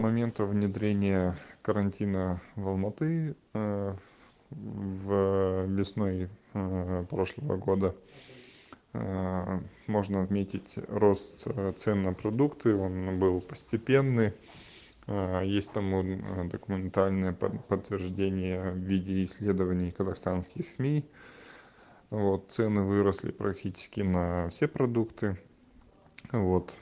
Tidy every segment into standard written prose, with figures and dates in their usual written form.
момента внедрения карантина в Алматы весной прошлого года можно отметить рост цен на продукты. Он был постепенный. Есть тому документальное подтверждение в виде исследований казахстанских СМИ. Вот, цены выросли практически на все продукты. Вот.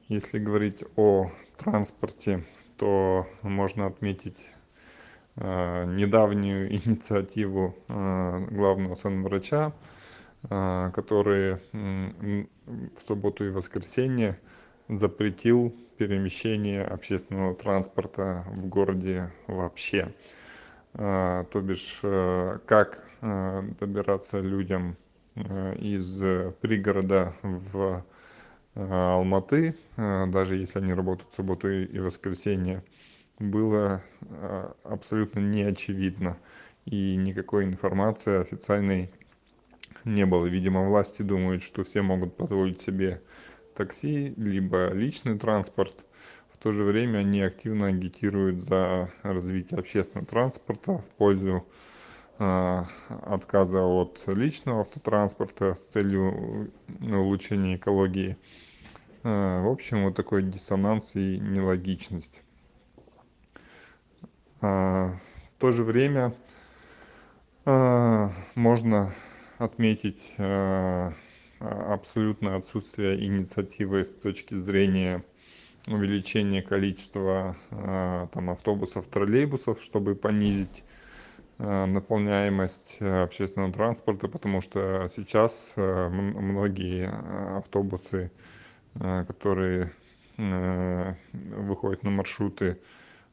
Если говорить о транспорте, то можно отметить недавнюю инициативу главного санврача, который в субботу и воскресенье запретил перемещение общественного транспорта в городе вообще. То бишь, как добираться людям из пригорода в Алматы, даже если они работают в субботу и воскресенье, было абсолютно не очевидно. И никакой информации официальной не было. Видимо, власти думают, что все могут позволить себе такси, либо личный транспорт. В то же время они активно агитируют за развитие общественного транспорта в пользу отказа от личного автотранспорта с целью улучшения экологии. В общем, вот такой диссонанс и нелогичность. В то же время можно отметить абсолютное отсутствие инициативы с точки зрения увеличения количества там, автобусов, троллейбусов, чтобы понизить наполняемость общественного транспорта, потому что сейчас многие автобусы, которые выходят на маршруты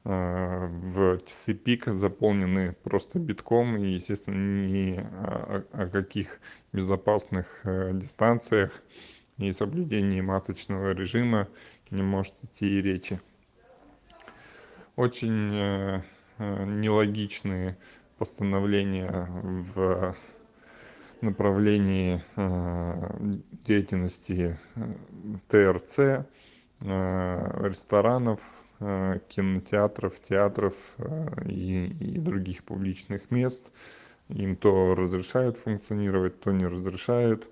в часы пик, заполнены просто битком, и, естественно, ни о каких безопасных дистанциях и соблюдении масочного режима не может идти и речи. Очень нелогичные постановления в направлении деятельности ТРЦ, ресторанов, кинотеатров, театров и других публичных мест. Им то разрешают функционировать, то не разрешают.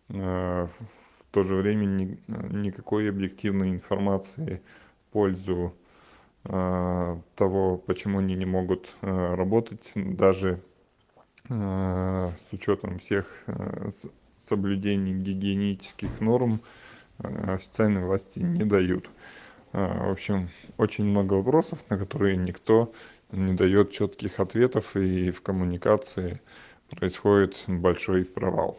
В то же время никакой объективной информации в пользу того, почему они не могут работать, даже с учетом всех соблюдений гигиенических норм, официальные власти не дают. В общем, очень много вопросов, на которые никто не дает четких ответов, и в коммуникации происходит большой провал.